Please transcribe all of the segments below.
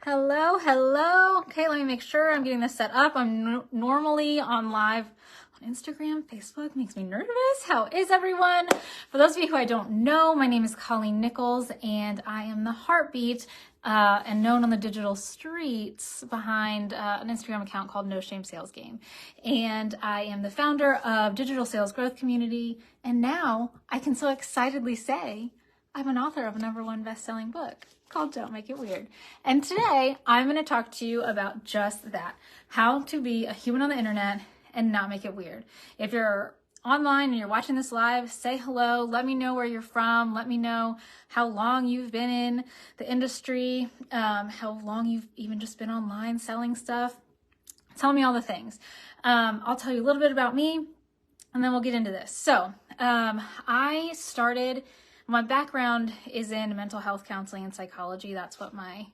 Hello, hello. Okay, let me make sure I'm getting this set up. I'm normally on live on Instagram, Facebook. Makes me nervous. How is everyone? For those of you who I don't know, my name is Colleen Nichols, and I am the heartbeat and known on the digital streets behind an Instagram account called No Shame Sales Game. And I am the founder of Digital Sales Growth Community, and now I can so excitedly say I'm an author of a #1 best-selling book called Don't Make It Weird. And today I'm going to talk to you about just that, how to be a human on the internet and not make it weird. If you're online and you're watching this live, say hello, let me know where you're from, let me know how long you've been in the industry, how long you've even just been online selling stuff. Tell me all the things. I'll tell you a little bit about me and then we'll get into this. So my background is in mental health counseling and psychology. That's what my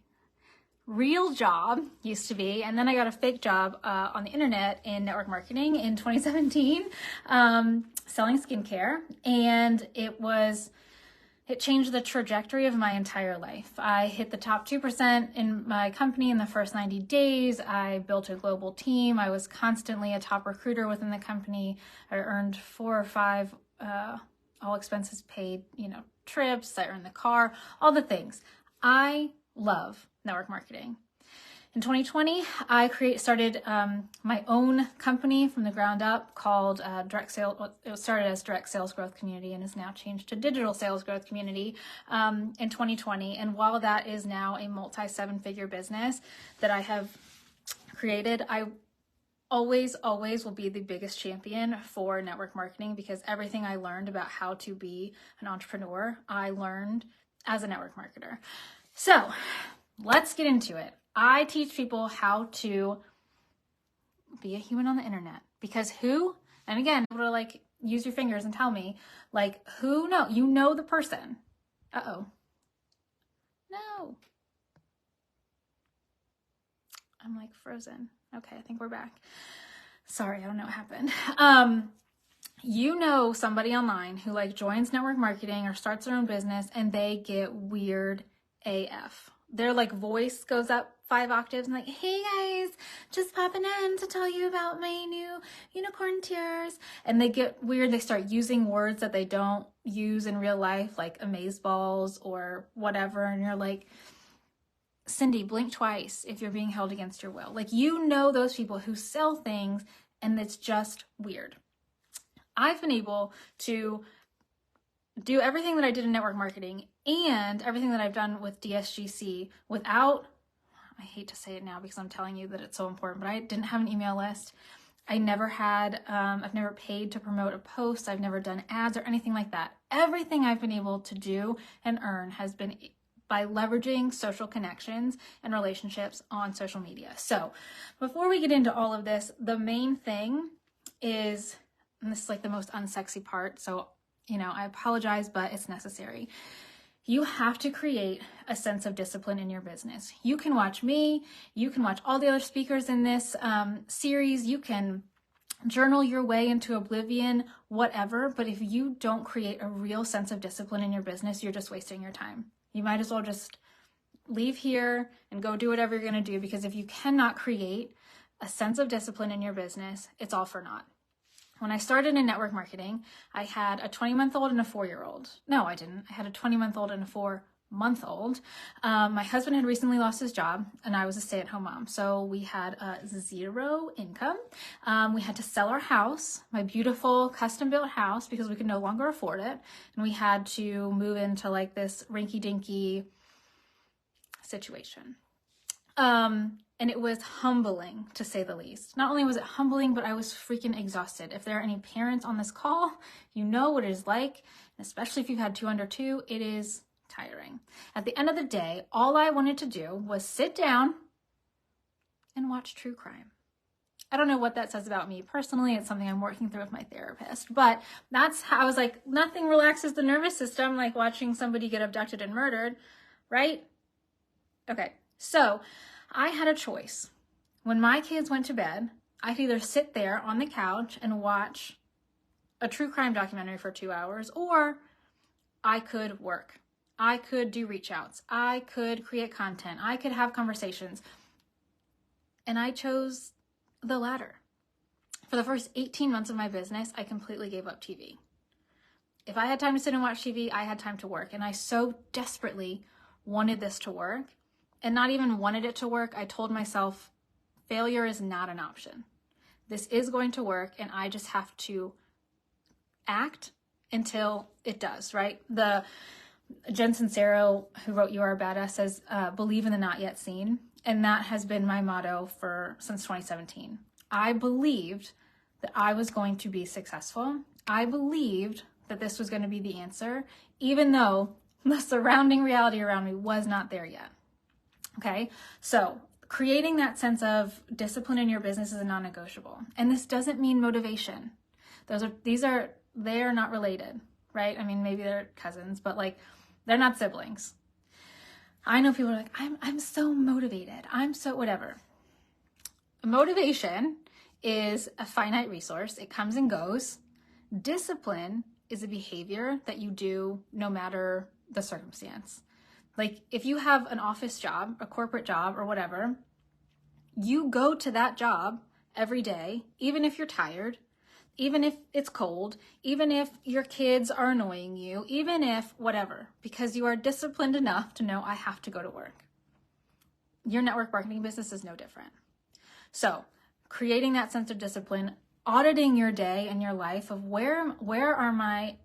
real job used to be. And then I got a fake job on the internet in network marketing in 2017, selling skincare. And it changed the trajectory of my entire life. I hit the top 2% in my company in the first 90 days. I built a global team. I was constantly a top recruiter within the company. I earned 4 or 5 all expenses paid, trips, I earned the car, all the things. I love network marketing. In 2020, I started my own company from the ground up called Direct Sales. It started as Direct Sales Growth Community and is now changed to Digital Sales Growth Community in 2020. And while that is now a multi-7-figure business that I have created, I always will be the biggest champion for network marketing because everything I learned about how to be an entrepreneur, I learned as a network marketer. So let's get into it. I teach people how to be a human on the internet because and again, use your fingers and tell me, you know the person. Uh-oh. No. I'm frozen. Okay, I think we're back. Sorry, I don't know what happened. Somebody online who joins network marketing or starts their own business and they get weird AF. Their voice goes up 5 octaves and hey guys, just popping in to tell you about my new unicorn tears. And they get weird. They start using words that they don't use in real life, like amazeballs or whatever. And you're like, Cindy, blink twice if you're being held against your will. Those people who sell things and it's just weird. I've been able to do everything that I did in network marketing and everything that I've done with DSGC without, I hate to say it now because I'm telling you that it's so important, but I didn't have an email list. I've never paid to promote a post. I've never done ads or anything like that. Everything I've been able to do and earn has been by leveraging social connections and relationships on social media. So before we get into all of this, the main thing is, and this is the most unsexy part, so, I apologize, but it's necessary. You have to create a sense of discipline in your business. You can watch me, you can watch all the other speakers in this series, you can journal your way into oblivion, whatever, but if you don't create a real sense of discipline in your business, you're just wasting your time. You might as well just leave here and go do whatever you're going to do, because if you cannot create a sense of discipline in your business, it's all for naught. When I started in network marketing, I had a 20-month-old and a 4-year-old. No, I didn't. I had a 20-month-old and a 4-month-old. My husband had recently lost his job and I was a stay-at-home mom. So we had 0 income. We had to sell our house, my beautiful custom-built house, because we could no longer afford it. And we had to move into this rinky-dinky situation. And it was humbling, to say the least. Not only was it humbling, but I was freaking exhausted. If there are any parents on this call, you know what it is like, especially if you've had 2 under 2, it is tiring. At the end of the day, all I wanted to do was sit down and watch true crime. I don't know what that says about me personally. It's something I'm working through with my therapist, but that's how I was nothing relaxes the nervous system like watching somebody get abducted and murdered, right? Okay, so I had a choice. When my kids went to bed, I could either sit there on the couch and watch a true crime documentary for 2 hours, or I could work. I could do reach outs. I could create content. I could have conversations. And I chose the latter. For the first 18 months of my business, I completely gave up TV. If I had time to sit and watch TV, I had time to work. And I so desperately wanted this to work. And not even wanted it to work, I told myself, failure is not an option. This is going to work, and I just have to act until it does, right? The Jen Sincero, who wrote You Are a Badass, says, believe in the not yet seen. And that has been my motto since 2017. I believed that I was going to be successful. I believed that this was going to be the answer, even though the surrounding reality around me was not there yet. Okay, so creating that sense of discipline in your business is a non-negotiable. And this doesn't mean motivation. They are not related, right? I mean, maybe they're cousins, but like, they're not siblings. I know people are like, I'm so motivated. I'm so whatever. Motivation is a finite resource. It comes and goes. Discipline is a behavior that you do no matter the circumstance. Like if you have an office job, a corporate job or whatever, you go to that job every day, even if you're tired, even if it's cold, even if your kids are annoying you, even if whatever, because you are disciplined enough to know I have to go to work. Your network marketing business is no different. So creating that sense of discipline, auditing your day and your life of where are my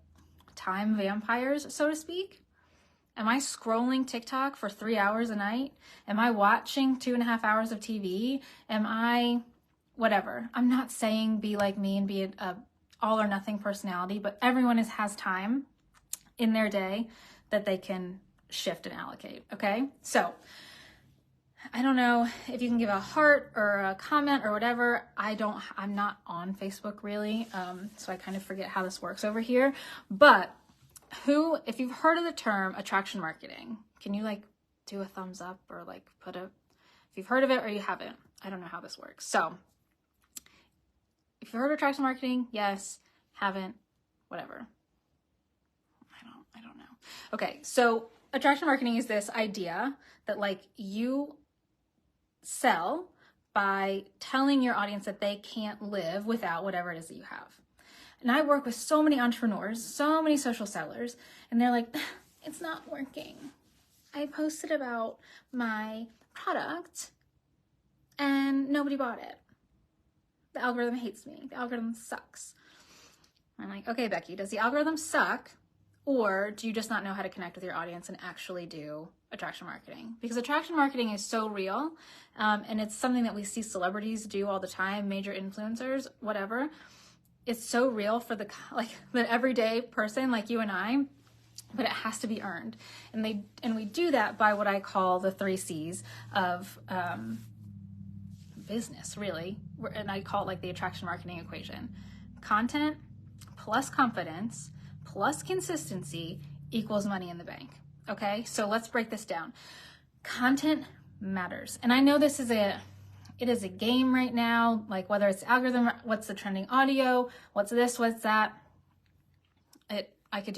time vampires, so to speak? Am I scrolling TikTok for 3 hours a night? Am I watching 2.5 hours of TV? Am I whatever? I'm not saying be like me and be a all or nothing personality, but everyone has time in their day that they can shift and allocate, okay? So I don't know if you can give a heart or a comment or whatever. I'm not on Facebook really, so I kind of forget how this works over here. But if you've heard of the term attraction marketing, can you like do a thumbs up or like if you've heard of it or you haven't? I don't know how this works. So if you've heard of attraction marketing, yes, haven't, whatever. I don't know. Okay, so attraction marketing is this idea that like you sell by telling your audience that they can't live without whatever it is that you have. And I work with so many entrepreneurs, so many social sellers, and they're like, it's not working. I posted about my product and nobody bought it. The algorithm hates me. The algorithm sucks. I'm like, okay, Becky, does the algorithm suck? Or do you just not know how to connect with your audience and actually do attraction marketing? Because attraction marketing is so real, and it's something that we see celebrities do all the time, major influencers, whatever. It's so real for the everyday person like you and I, but it has to be earned. And we do that by what I call the 3 C's of business, really. And I call it like the attraction marketing equation. Content plus confidence plus consistency equals money in the bank. Okay, so let's break this down. Content matters. And I know it is a game right now, like whether it's algorithm, what's the trending audio, what's this, what's that. I could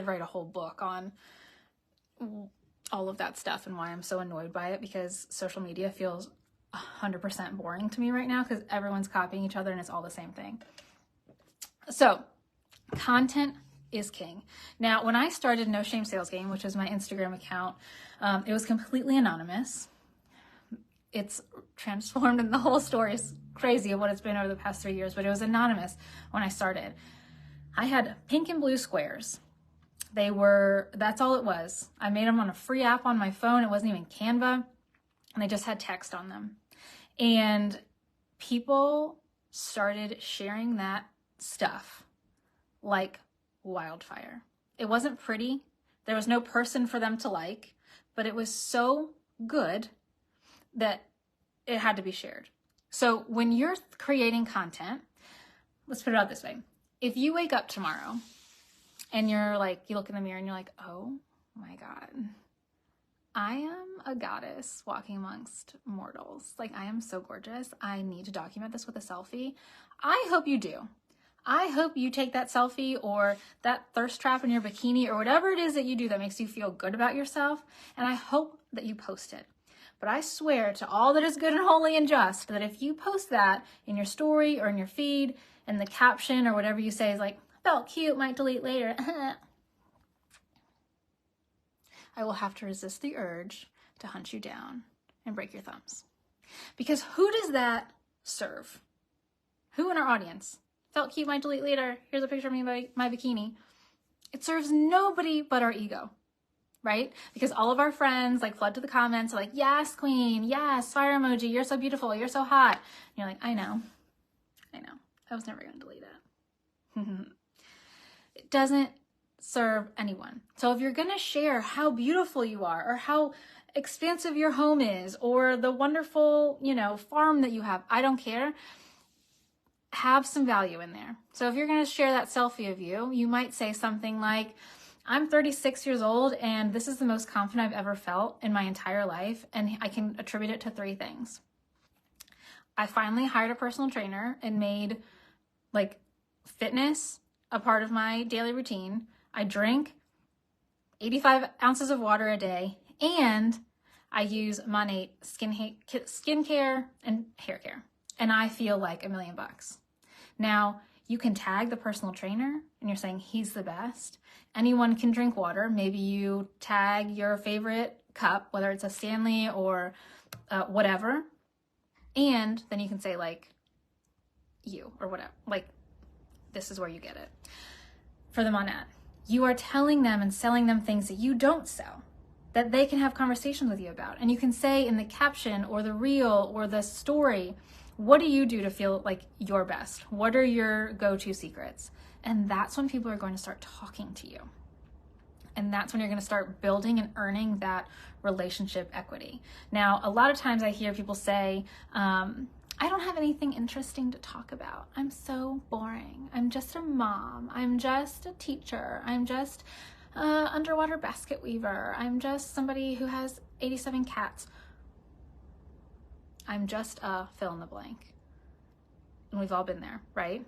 write a whole book on all of that stuff and why I'm so annoyed by it, because social media feels 100% boring to me right now because everyone's copying each other and it's all the same thing. So content is king. Now, when I started No Shame Sales Game, which is my Instagram account, it was completely anonymous. It's transformed, and the whole story is crazy of what it's been over the past 3 years, but it was anonymous when I started. I had pink and blue squares. That's all it was. I made them on a free app on my phone. It wasn't even Canva, and they just had text on them. And people started sharing that stuff like wildfire. It wasn't pretty. There was no person for them to like, but it was so good that it had to be shared. So when you're creating content, let's put it out this way. If you wake up tomorrow and you look in the mirror and you're like, oh my God, I am a goddess walking amongst mortals. Like, I am so gorgeous. I need to document this with a selfie. I hope you do. I hope you take that selfie or that thirst trap in your bikini or whatever it is that you do that makes you feel good about yourself, and I hope that you post it. But I swear to all that is good and holy and just that if you post that in your story or in your feed and the caption or whatever you say is like, felt cute, might delete later, I will have to resist the urge to hunt you down and break your thumbs. Because who does that serve? Who in our audience? Felt cute, might delete later. Here's a picture of me in my bikini. It serves nobody but our ego, right? Because all of our friends like flood to the comments like, yes, queen, yes, fire emoji, you're so beautiful, you're so hot. And you're like, I know. I was never going to delete it. It doesn't serve anyone. So if you're going to share how beautiful you are or how expansive your home is or the wonderful, farm that you have, I don't care. Have some value in there. So if you're going to share that selfie of you, you might say something like, I'm 36 years old and this is the most confident I've ever felt in my entire life. And I can attribute it to 3 things. I finally hired a personal trainer and made fitness a part of my daily routine. I drink 85 ounces of water a day, and I use Monat skincare and hair care, and I feel like $1 million. Now, you can tag the personal trainer and you're saying he's the best. Anyone can drink water. Maybe you tag your favorite cup, whether it's a Stanley or whatever, and then you can say you or whatever, this is where you get it. For the Monat, you are telling them and selling them things that you don't sell, that they can have conversations with you about. And you can say in the caption or the reel or the story, what do you do to feel like your best? What are your go-to secrets? And that's when people are going to start talking to you. And that's when you're going to start building and earning that relationship equity. Now, a lot of times I hear people say, I don't have anything interesting to talk about. I'm so boring. I'm just a mom. I'm just a teacher. I'm just an underwater basket weaver. I'm just somebody who has 87 cats. I'm just a fill in the blank. And we've all been there, right?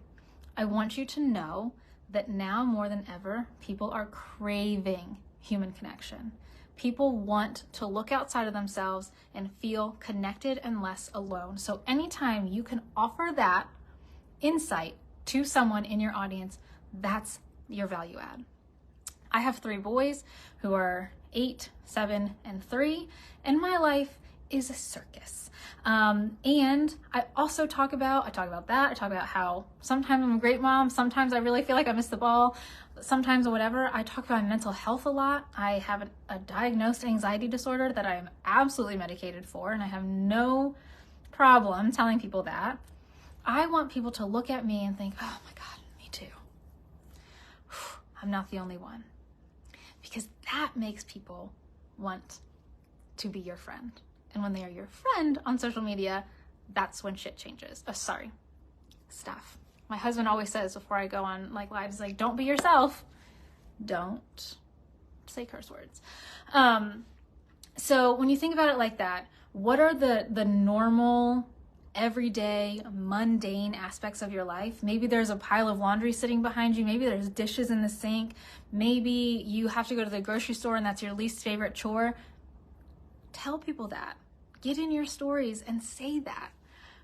I want you to know that now more than ever, people are craving human connection. People want to look outside of themselves and feel connected and less alone. So anytime you can offer that insight to someone in your audience, that's your value add. I have 3 boys who are 8, 7, and 3, and my life is a circus. And I also talk about that. I talk about how sometimes I'm a great mom. Sometimes I really feel like I missed the ball. Sometimes whatever. I talk about mental health a lot. I have a diagnosed anxiety disorder that I am absolutely medicated for, and I have no problem telling people that. I want people to look at me and think, oh my God, me too. I'm not the only one. Because that makes people want to be your friend. And when they are your friend on social media, that's when shit changes. Stuff. My husband always says before I go on lives, don't be yourself. Don't say curse words. So when you think about it like that, what are the normal, everyday, mundane aspects of your life? Maybe there's a pile of laundry sitting behind you. Maybe there's dishes in the sink. Maybe you have to go to the grocery store and that's your least favorite chore. Tell people that. Get in your stories and say that.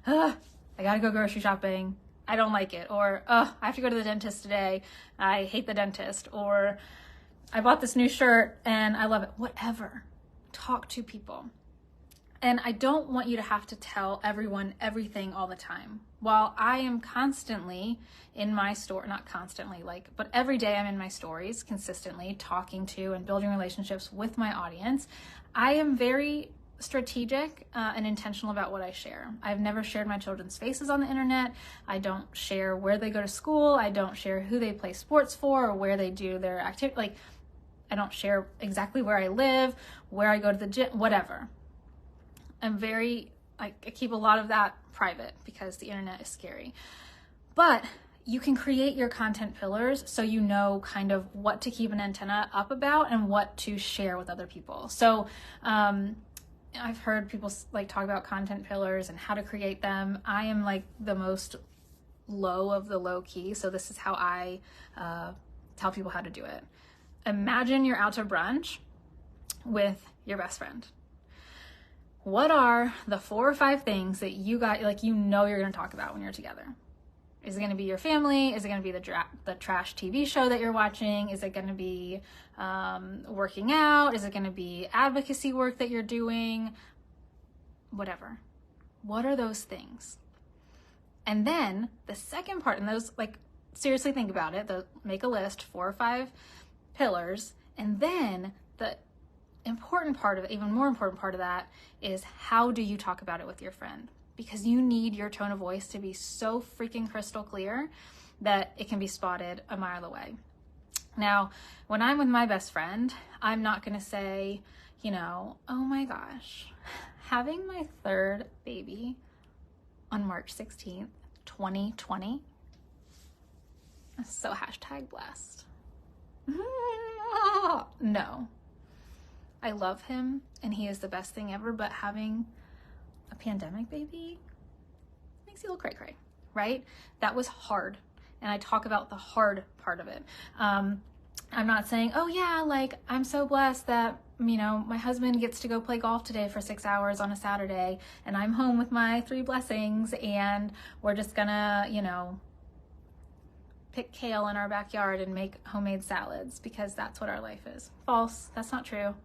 I gotta go grocery shopping. I don't like it. Or, I have to go to the dentist today. I hate the dentist. Or, I bought this new shirt and I love it. Whatever. Talk to people. And I don't want you to have to tell everyone everything all the time. While I am constantly in my story, not constantly, but every day I'm in my stories consistently talking to and building relationships with my audience, I am very strategic and intentional about what I share. I've never shared my children's faces on the internet. I don't share where they go to school. I don't share who they play sports for or where they do their activity. I don't share exactly where I live, where I go to the gym, whatever. I keep a lot of that private because the internet is scary. But you can create your content pillars so you know kind of what to keep an antenna up about and what to share with other people. So I've heard people talk about content pillars and how to create them. I am the most low of the low key. So this is how I tell people how to do it. Imagine you're out to brunch with your best friend. What are the 4 or 5 things that you got, like, you know you're going to talk about when you're together? Is it going to be your family? Is it going to be the trash TV show that you're watching? Is it going to be working out? Is it going to be advocacy work that you're doing? Whatever. What are those things? And then the second part, and those, like, seriously think about it, make a list, 4 or 5 pillars, and then the important part of it, even more important part of that, is how do you talk about it with your friend? Because you need your tone of voice to be so freaking crystal clear that it can be spotted a mile away. Now, when I'm with my best friend, I'm not going to say, you know, oh my gosh, having my 3rd baby on March 16th, 2020, so #blessed. No. I love him and he is the best thing ever, but having a pandemic baby makes you a little cray-cray, right? That was hard. And I talk about the hard part of it. I'm not saying, oh yeah, like, I'm so blessed that, you know, my husband gets to go play golf today for 6 hours on a Saturday and I'm home with my 3 blessings and we're just gonna, you know, pick kale in our backyard and make homemade salads because that's what our life is. False. That's not true.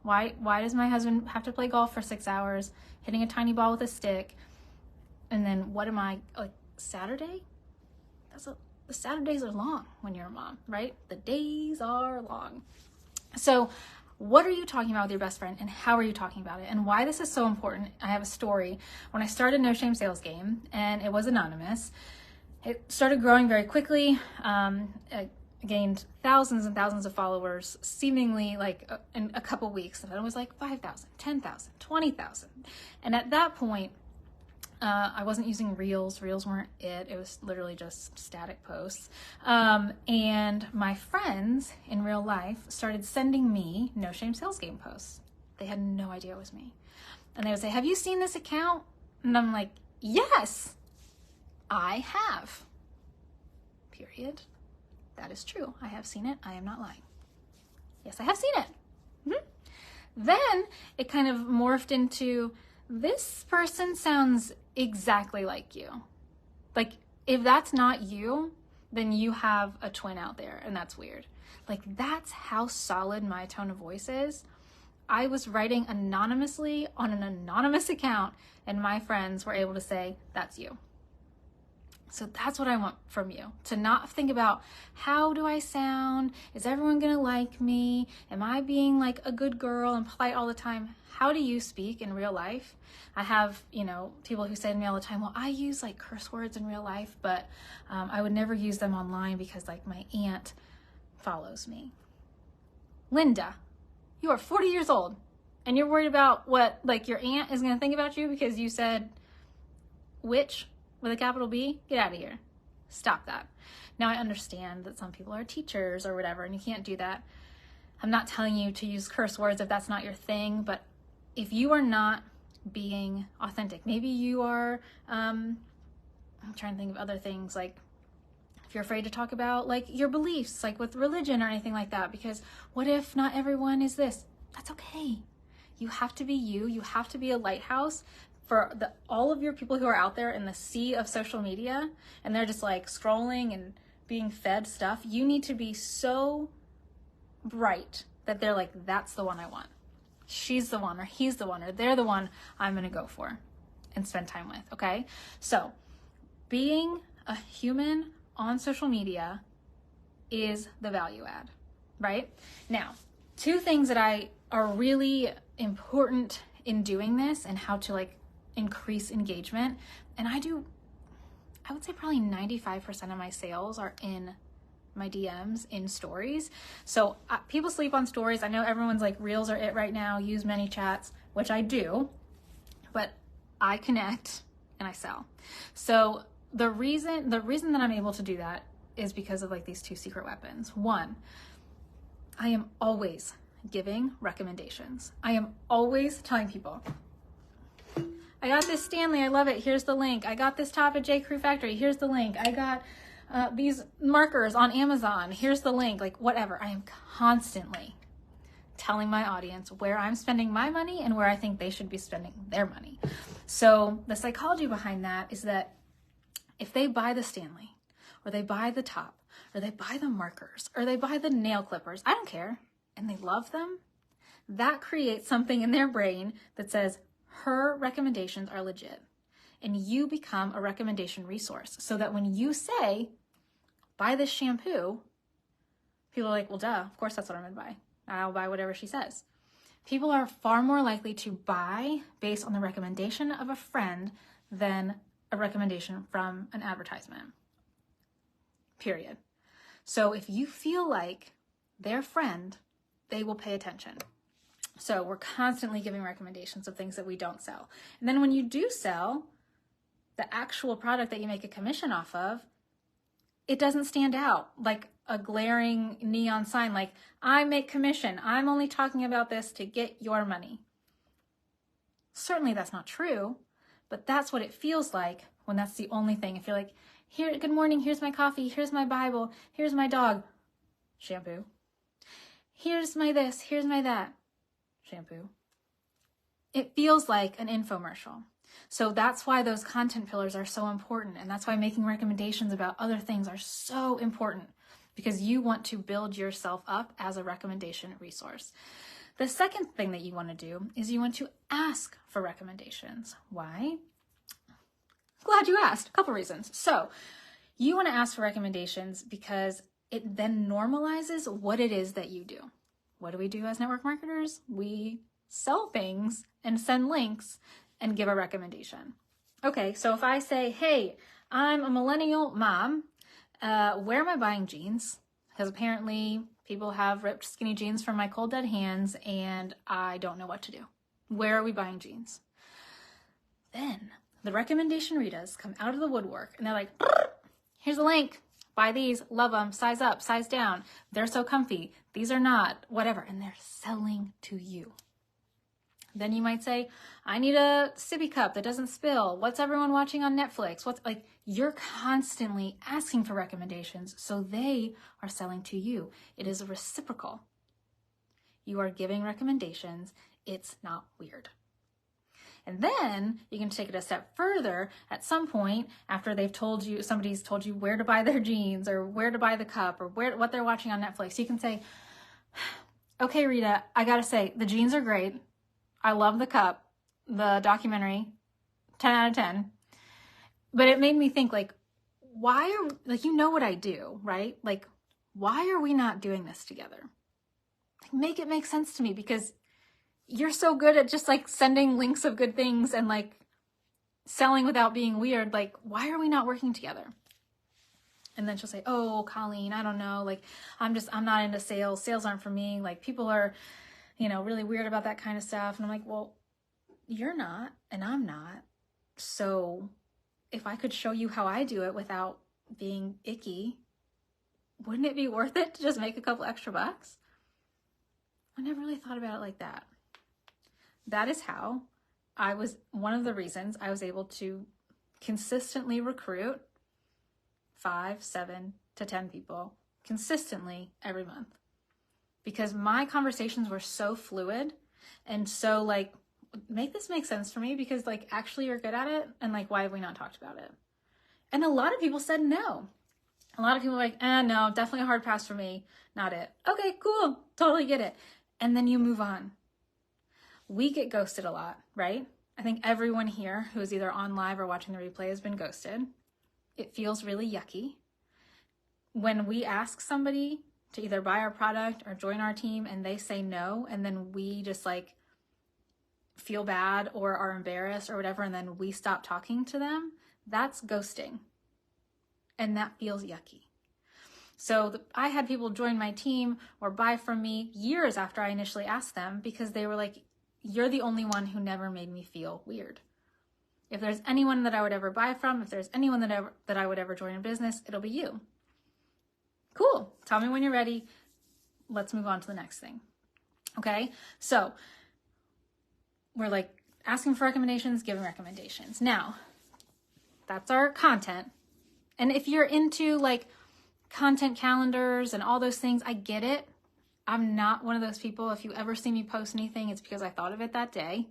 Why does my husband have to play golf for 6 hours, hitting a tiny ball with a stick? And then what am I, like, Saturday? The Saturdays are long when you're a mom, right? The days are long. So what are you talking about with your best friend and how are you talking about it? And why this is so important, I have a story. When I started No Shame Sales Game, and it was anonymous, it started growing very quickly. Gained thousands and thousands of followers, seemingly like in a couple weeks. And it was like 5,000, 10,000, 20,000. And at that point, I wasn't using Reels. Reels weren't it. It was literally just static posts. And my friends in real life started sending me No Shame Sales Game posts. They had no idea it was me. And they would say, have you seen this account? And I'm like, yes, I have. Period. That is true. I have seen it. I am not lying. Yes, I have seen it. Mm-hmm. Then it kind of morphed into, this person sounds exactly like you. Like, if that's not you, then you have a twin out there, and that's weird. Like, that's how solid my tone of voice is. I was writing anonymously on an anonymous account, and my friends were able to say, that's you. So that's what I want from you, to not think about, how do I sound? Is everyone gonna like me? Am I being like a good girl and polite all the time? How do you speak in real life? I have, you know, people who say to me all the time, well, I use like curse words in real life, but I would never use them online because like my aunt follows me. Linda, you are 40 years old and you're worried about what like your aunt is gonna think about you because you said witch with a capital B? Get out of here. Stop that. Now I understand that some people are teachers or whatever and you can't do that. I'm not telling you to use curse words if that's not your thing, but if you are not being authentic, maybe you are, I'm trying to think of other things, like if you're afraid to talk about like your beliefs, like with religion or anything like that, because what if not everyone is this? That's okay. You have to be you. You have to be a lighthouse for all of your people who are out there in the sea of social media and they're just like scrolling and being fed stuff. You need to be so bright that they're like, that's the one I want. She's the one, or he's the one, or they're the one I'm going to go for and spend time with. Okay. So being a human on social media is the value add, right? Now, 2 things that are really important in doing this and how to like increase engagement. And I would say probably 95% of my sales are in my DMs, in stories. So people sleep on stories. I know everyone's like, Reels are it right now. Use many chats, which I do, but I connect and I sell. So the reason that I'm able to do that is because of like these 2 secret weapons. 1, I am always giving recommendations. I am always telling people, I got this Stanley. I love it. Here's the link. I got this top at J. Crew Factory. Here's the link. I got these markers on Amazon. Here's the link. Like, whatever. I am constantly telling my audience where I'm spending my money and where I think they should be spending their money. So the psychology behind that is that if they buy the Stanley, or they buy the top, or they buy the markers, or they buy the nail clippers, I don't care, and they love them, that creates something in their brain that says her recommendations are legit. And you become a recommendation resource so that when you say, buy this shampoo, people are like, well, duh, of course that's what I'm gonna buy. I'll buy whatever she says. People are far more likely to buy based on the recommendation of a friend than a recommendation from an advertisement. Period. So if you feel like their friend, they will pay attention. So we're constantly giving recommendations of things that we don't sell. And then when you do sell the actual product that you make a commission off of, it doesn't stand out like a glaring neon sign like, I make commission. I'm only talking about this to get your money. Certainly that's not true, but that's what it feels like when that's the only thing. If you're like, here, good morning, here's my coffee, here's my Bible, here's my dog, shampoo. Here's my this, here's my that, shampoo. It feels like an infomercial. So that's why those content pillars are so important. And that's why making recommendations about other things are so important, because you want to build yourself up as a recommendation resource. The second thing that you want to do is you want to ask for recommendations. Why? Glad you asked. A couple reasons. So you want to ask for recommendations because it then normalizes what it is that you do. What do we do as network marketers? We sell things and send links and give a recommendation. Okay, so if I say, hey, I'm a millennial mom, where am I buying jeans? Because apparently people have ripped skinny jeans from my cold dead hands and I don't know what to do. Where are we buying jeans? Then the recommendation readers come out of the woodwork and they're like, here's a link. Buy these, love them, size up, size down. They're so comfy. These are not, whatever. And they're selling to you. Then you might say, I need a sippy cup that doesn't spill. What's everyone watching on Netflix? You're constantly asking for recommendations, so they are selling to you. It is reciprocal. You are giving recommendations. It's not weird. And then you can take it a step further at some point after somebody's told you where to buy their jeans or where to buy the cup or what they're watching on Netflix. You can say, okay, Rita, I gotta say, the jeans are great. I love the cup, the documentary, 10 out of 10. But it made me think, you know what I do, right? Like, why are we not doing this together? Make it make sense to me, because you're so good at just sending links of good things and selling without being weird. Why are we not working together? And then she'll say, oh, Colleen, I don't know. I'm not into sales. Sales aren't for me. People are, really weird about that kind of stuff. And I'm like, well, you're not, and I'm not. So if I could show you how I do it without being icky, wouldn't it be worth it to just make a couple extra bucks? I never really thought about it like that. That is how one of the reasons I was able to consistently recruit 5, 7 to 10 people consistently every month. Because my conversations were so fluid and so make this make sense for me, because actually you're good at it, and why have we not talked about it? And a lot of people said no. A lot of people were like, no, definitely a hard pass for me. Not it. Okay, cool. Totally get it. And then you move on. We get ghosted a lot, right? I think everyone here who is either on live or watching the replay has been ghosted. It feels really yucky. When we ask somebody to either buy our product or join our team and they say no, and then we just feel bad or are embarrassed or whatever, and then we stop talking to them, that's ghosting. And that feels yucky. So I had people join my team or buy from me years after I initially asked them, because they were like, you're the only one who never made me feel weird. If there's anyone that I would ever buy from, if there's anyone that I would ever join in business, it'll be you. Cool. Tell me when you're ready. Let's move on to the next thing. Okay. So we're asking for recommendations, giving recommendations. Now, that's our content. And if you're into like content calendars and all those things, I get it. I'm not one of those people. If you ever see me post anything, it's because I thought of it that day.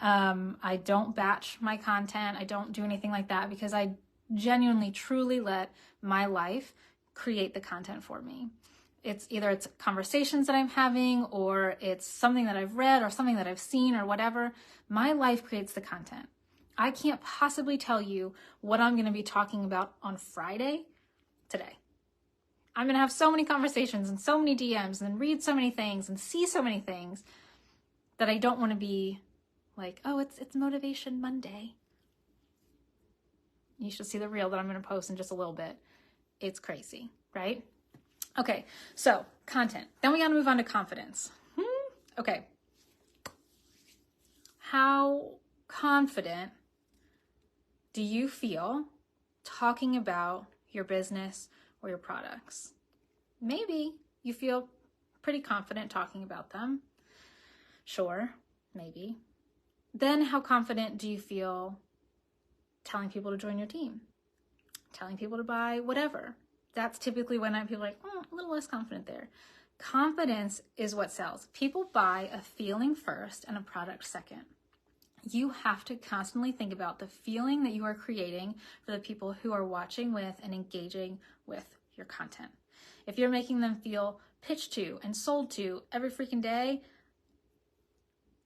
I don't batch my content. I don't do anything like that because I genuinely, truly let my life create the content for me. It's either it's conversations that I'm having, or it's something that I've read, or something that I've seen, or whatever. My life creates the content. I can't possibly tell you what I'm going to be talking about on Friday today. I'm going to have so many conversations and so many DMs and read so many things and see so many things that I don't want to be like, oh, it's Motivation Monday. You should see the reel that I'm going to post in just a little bit. It's crazy, right? Okay, so content. Then we got to move on to confidence. Okay. How confident do you feel talking about your business or your products? Maybe you feel pretty confident talking about them. Sure, maybe. Then how confident do you feel telling people to join your team? Telling people to buy whatever? That's typically when I feel like, a little less confident there. Confidence is what sells. People buy a feeling first and a product second. You have to constantly think about the feeling that you are creating for the people who are watching with and engaging with your content. If you're making them feel pitched to and sold to every freaking day,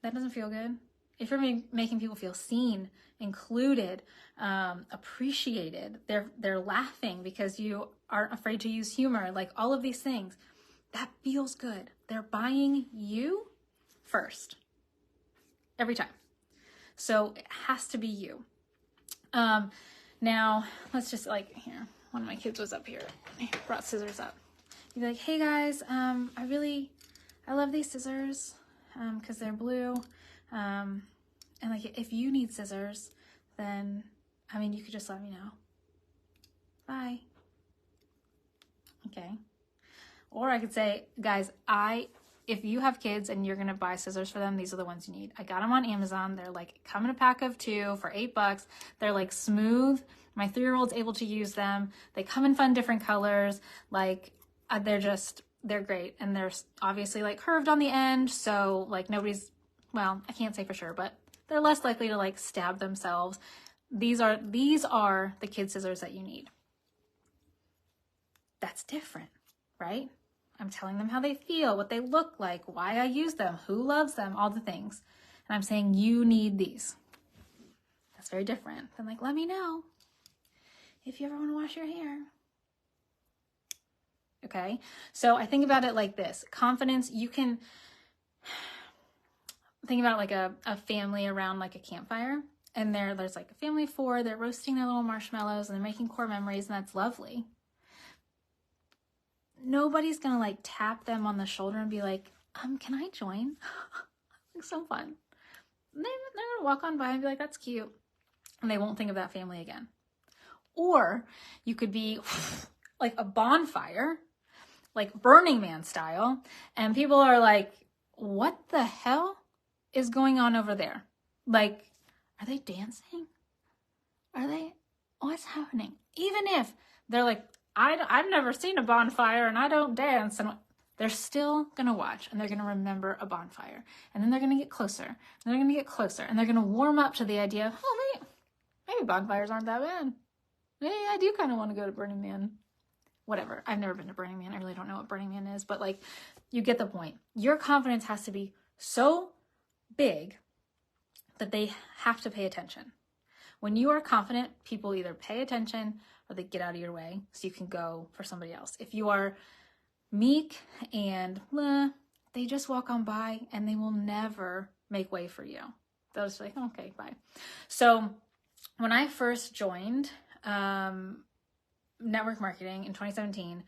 that doesn't feel good. If you're making people feel seen, included, appreciated, they're laughing because you aren't afraid to use humor, like all of these things, that feels good. They're buying you first, every time. So it has to be you. Now, let's just here, one of my kids was up here. I brought scissors up. You'd be like, hey guys, I love these scissors because they're blue. And if you need scissors, then, you could just let me know. Bye. Okay. Or I could say, guys, if you have kids and you're going to buy scissors for them, these are the ones you need. I got them on Amazon. They're come in a pack of 2 for $8. They're smooth. My 3-year-old's able to use them. They come in fun, different colors. They're great. And they're obviously curved on the end. So nobody's, well, I can't say for sure, but they're less likely to stab themselves. These are the kid scissors that you need. That's different, right? I'm telling them how they feel, what they look like, why I use them, who loves them, all the things. And I'm saying, you need these. That's very different than let me know if you ever want to wash your hair. Okay. So I think about it like this. Confidence, you can think about a family around a campfire, and there's a family of 4, they're roasting their little marshmallows and they're making core memories, and that's lovely. Nobody's gonna tap them on the shoulder and be like, can I join? It's so fun. They're gonna walk on by and be like, that's cute. And they won't think of that family again. Or you could be a bonfire, Burning Man style. And people are like, what the hell is going on over there? Are they dancing? What's happening? Even if they're I've never seen a bonfire and I don't dance, and they're still going to watch, and they're going to remember a bonfire, and then they're going to get closer, and they're going to get closer, and they're going to warm up to the idea of, maybe bonfires aren't that bad. Maybe I do kind of want to go to Burning Man. Whatever. I've never been to Burning Man. I really don't know what Burning Man is, but you get the point. Your confidence has to be so big that they have to pay attention. When you are confident, people either pay attention or they get out of your way so you can go for somebody else. If you are meek and they just walk on by and they will never make way for you. They'll just be like, okay, bye. So when I first joined network marketing in 2017,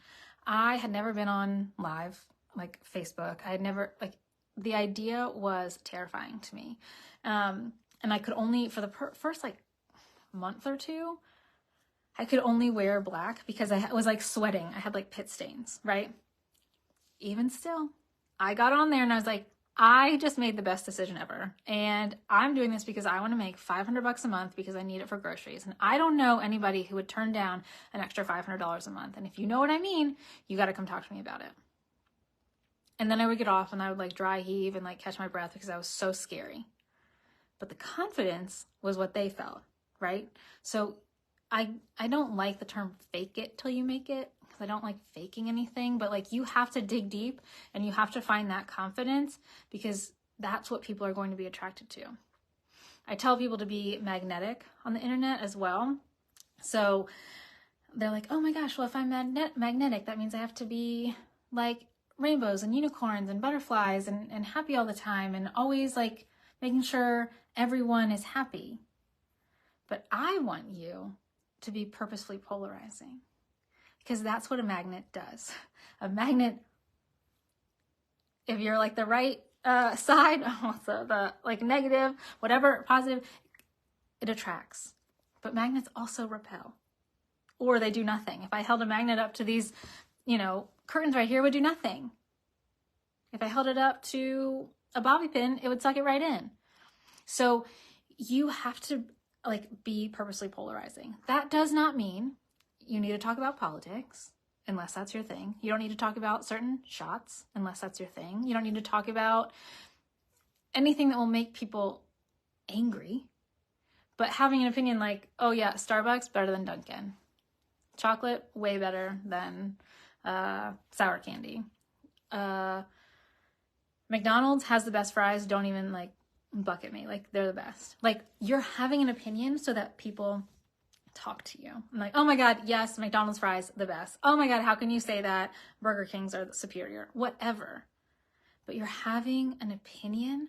I had never been on live, Facebook. I had never, the idea was terrifying to me. And I could only, for the first month or 2, I could only wear black because I was sweating. I had pit stains, right? Even still, I got on there and I was like, I just made the best decision ever. And I'm doing this because I want to make $500 a month because I need it for groceries. And I don't know anybody who would turn down an extra $500 a month. And if you know what I mean, you got to come talk to me about it. And then I would get off and I would like dry heave and like catch my breath because I was so scary. But the confidence was what they felt, right? So I don't like the term fake it till you make it, because I don't like faking anything, but like you have to dig deep and you have to find that confidence, because that's what people are going to be attracted to. I tell people to be magnetic on the internet as well. So they're like, oh my gosh, well, if I'm magnetic, that means I have to be like rainbows and unicorns and butterflies and happy all the time and always like making sure everyone is happy. But I want you to be purposefully polarizing, because that's what a magnet does. A magnet, if you're like the right side, the like negative, whatever, positive, it attracts. But magnets also repel, or they do nothing. If I held a magnet up to these, curtains right here, it would do nothing. If I held it up to a bobby pin, it would suck it right in. So you have to like be purposely polarizing. That does not mean you need to talk about politics unless that's your thing. You don't need to talk about certain shots unless that's your thing. You don't need to talk about anything that will make people angry. But having an opinion like, oh yeah, Starbucks better than Dunkin'. Chocolate way better than sour candy. McDonald's has the best fries. Don't even like bucket me. Like, they're the best. Like, you're having an opinion so that people talk to you. I'm like, oh my God, yes, McDonald's fries, the best. Oh my God, how can you say that? Burger Kings are superior. Whatever. But you're having an opinion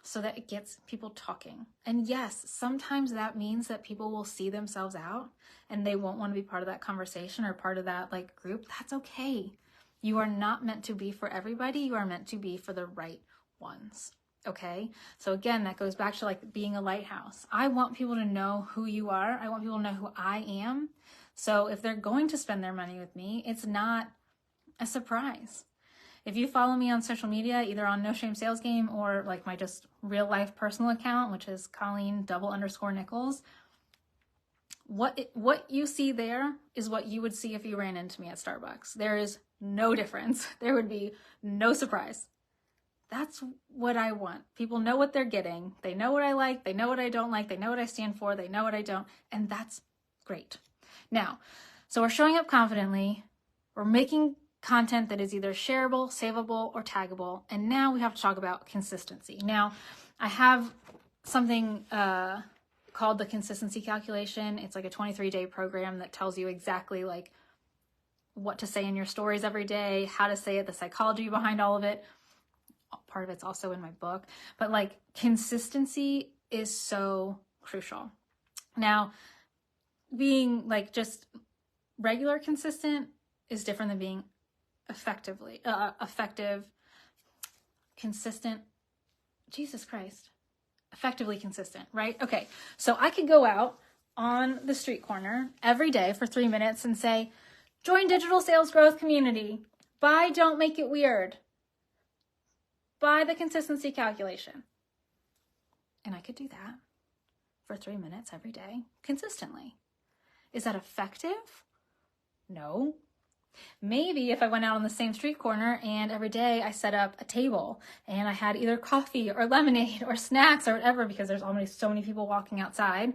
so that it gets people talking. And yes, sometimes that means that people will see themselves out and they won't want to be part of that conversation or part of that like group. That's okay. You are not meant to be for everybody. You are meant to be for the right ones. Okay. So again, that goes back to like being a lighthouse. I want people to know who you are. I want people to know who I am. So if they're going to spend their money with me, it's not a surprise. If you follow me on social media, either on No Shame Sales Game or like my just real life personal account, which is Colleen _Nichols, what you see there is what you would see if you ran into me at Starbucks. There is no difference. There would be no surprise. That's what I want. People know what they're getting. They know what I like. They know what I don't like. They know what I stand for. They know what I don't. And that's great. Now, so we're showing up confidently. We're making content that is either shareable, savable, or taggable. And now we have to talk about consistency. Now, I have something called the consistency calculation. It's like a 23-day program that tells you exactly like what to say in your stories every day, how to say it, the psychology behind all of it. Part of it's also in my book, but like consistency is so crucial. Now, being like just regular consistent is different than being effective, consistent. Jesus Christ. Effectively consistent, right? Okay. So I could go out on the street corner every day for 3 minutes and say, join digital sales growth community. Buy, don't make it weird. Buy the consistency calculation. And I could do that for 3 minutes every day consistently. Is that effective? No. Maybe if I went out on the same street corner and every day I set up a table and I had either coffee or lemonade or snacks or whatever, because there's already so many people walking outside,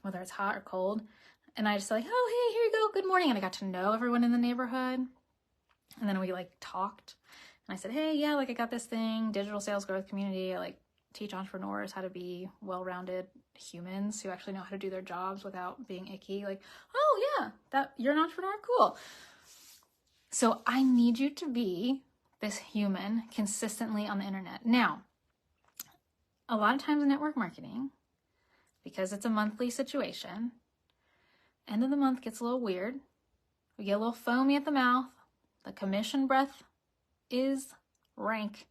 whether it's hot or cold. And I just like, oh, hey, here you go. Good morning. And I got to know everyone in the neighborhood. And then we like talked. And I said, hey, yeah, like I got this thing, digital sales growth community. I like teach entrepreneurs how to be well-rounded humans who actually know how to do their jobs without being icky. Like, oh yeah, that you're an entrepreneur, cool. So I need you to be this human consistently on the internet. Now, a lot of times in network marketing, because it's a monthly situation, end of the month gets a little weird. We get a little foamy at the mouth. The commission breath is rank.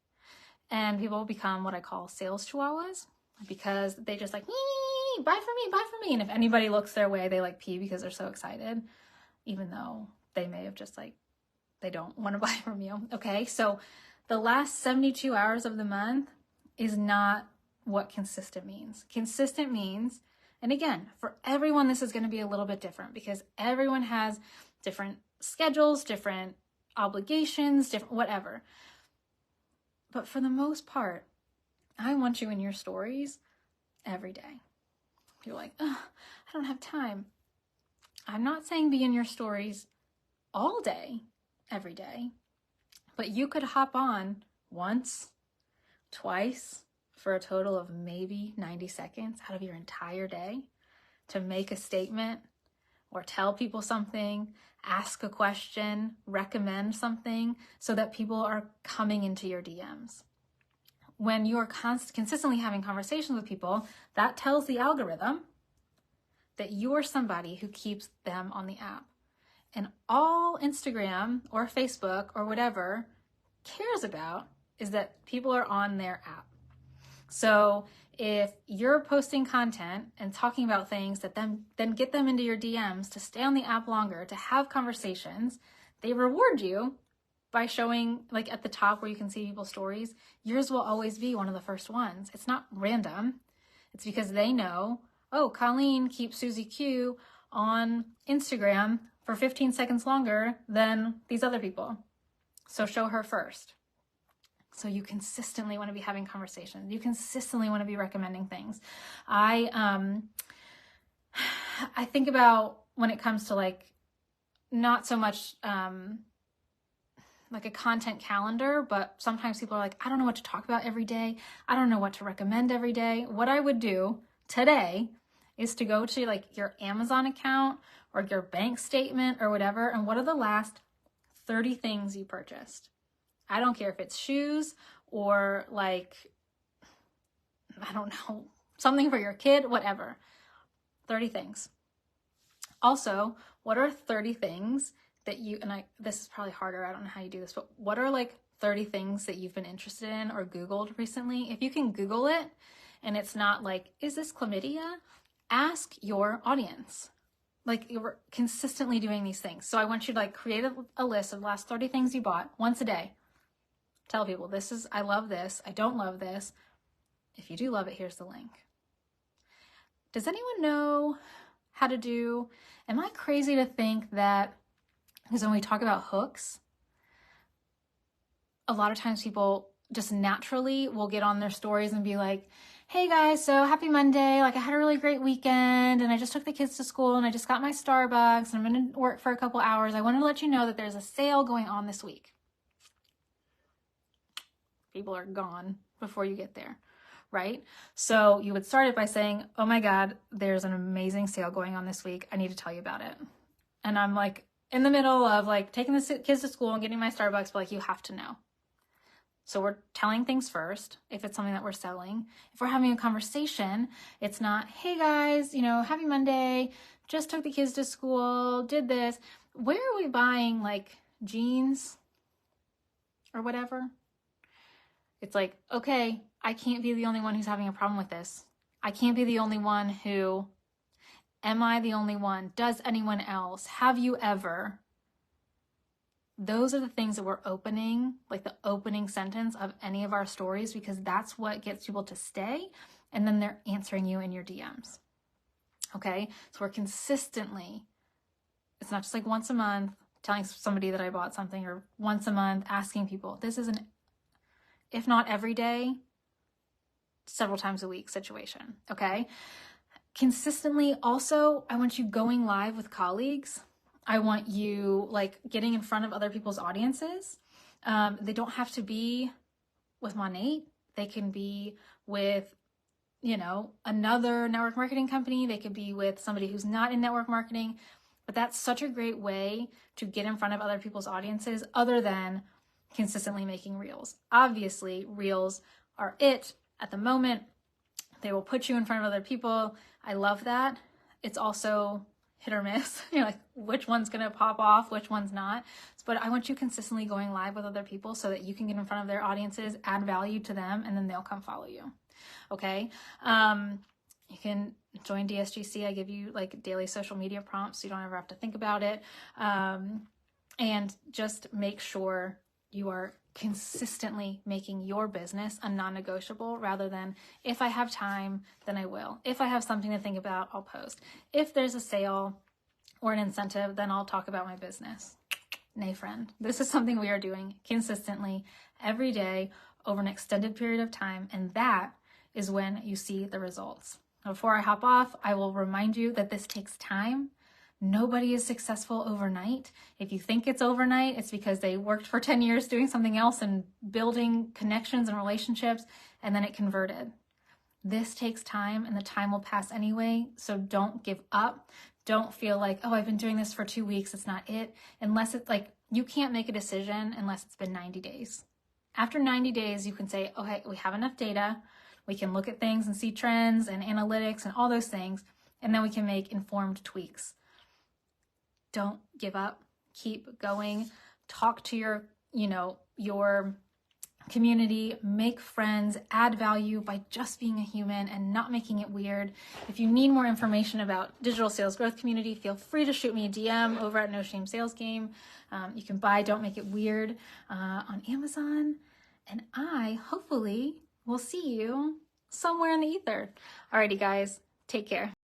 And people become what I call sales chihuahuas, because they just like, buy for me. And if anybody looks their way, they like pee because they're so excited, even though they may have just like, they don't want to buy from you. Okay. So The last 72 hours of the month is not what consistent means. Consistent means, and again, for everyone, this is going to be a little bit different because everyone has different schedules, different obligations, different whatever. But for the most part, I want you in your stories every day. You're like, I don't have time. I'm not saying be in your stories all day, every day, but you could hop on once, twice, for a total of maybe 90 seconds out of your entire day to make a statement or tell people something, ask a question, recommend something so that people are coming into your DMs. When you are consistently having conversations with people, that tells the algorithm that you're somebody who keeps them on the app. And all Instagram or Facebook or whatever cares about is that people are on their app. So if you're posting content and talking about things that then get them into your DMs to stay on the app longer, to have conversations, they reward you by showing, like at the top where you can see people's stories, yours will always be one of the first ones. It's not random. It's because they know, oh, Colleen keeps Susie Q on Instagram for 15 seconds longer than these other people. So show her first. So you consistently want to be having conversations. You consistently want to be recommending things. I think about when it comes to like, not so much like a content calendar, but sometimes people are like, I don't know what to talk about every day. I don't know what to recommend every day. What I would do today is to go to like your Amazon account or your bank statement or whatever, and what are the last 30 things you purchased? I don't care if it's shoes or like, I don't know, something for your kid, whatever. 30 things. Also, what are 30 things that you, and this is probably harder, I don't know how you do this, but what are like 30 things that you've been interested in or Googled recently? If you can Google it and it's not like, is this chlamydia? Ask your audience. Like, you're consistently doing these things. So I want you to like create a list of the last 30 things you bought once a day. Tell people, this is, I love this, I don't love this. If you do love it, here's the link. Does anyone know how to do, am I crazy to think that, because when we talk about hooks, a lot of times people just naturally will get on their stories and be like, hey guys, so happy Monday. Like I had a really great weekend and I just took the kids to school and I just got my Starbucks and I'm going to work for a couple hours. I wanted to let you know that there's a sale going on this week. People are gone before you get there, right? So you would start it by saying, oh my God, there's an amazing sale going on this week. I need to tell you about it. And I'm like in the middle of like taking the kids to school and getting my Starbucks, but like, you have to know. So we're telling things first, if it's something that we're selling. If we're having a conversation, it's not, hey guys, you know, happy Monday, just took the kids to school, did this. Where are we buying like jeans or whatever? It's like, okay, I can't be the only one who's having a problem with this. I can't be the only one who, am I the only one? Does anyone else? Have you ever? Those are the things that we're opening, like the opening sentence of any of our stories, because that's what gets people to stay. And then they're answering you in your DMs. Okay. So we're consistently, it's not just like once a month telling somebody that I bought something, or once a month asking people. This is an, if not every day, several times a week situation. Okay. Consistently. Also, I want you going live with colleagues. I want you like getting in front of other people's audiences. They don't have to be with Monate. They can be with, you know, another network marketing company. They could be with somebody who's not in network marketing, but that's such a great way to get in front of other people's audiences other than consistently making reels. Obviously, reels are it at the moment. They will put you in front of other people. I love that. It's also hit or miss. You're like, which one's going to pop off, which one's not. But I want you consistently going live with other people so that you can get in front of their audiences, add value to them, and then they'll come follow you. Okay. You can join DSGC. I give you like daily social media prompts so you don't ever have to think about it. And just make sure you are consistently making your business a non-negotiable rather than if I have time, then I will. If I have something to think about, I'll post. If there's a sale or an incentive, then I'll talk about my business. Nay, friend, this is something we are doing consistently every day over an extended period of time, and that is when you see the results. Before I hop off, I will remind you that this takes time. Nobody is successful overnight. If you think it's overnight, it's because they worked for 10 years doing something else and building connections and relationships, and then it converted. This takes time, and the time will pass anyway, so don't give up. Don't feel like, oh, I've been doing this for 2 weeks, it's not it. Unless it's like, you can't make a decision unless it's been 90 days. After 90 days, you can say, okay, we have enough data. We can look at things and see trends and analytics and all those things, and then we can make informed tweaks. Don't give up. Keep going. Talk to your community, make friends, add value by just being a human and not making it weird. If you need more information about digital sales growth community, feel free to shoot me a DM over at No Shame Sales Game. You can buy Don't Make It Weird on Amazon. And I hopefully will see you somewhere in the ether. Alrighty, guys, take care.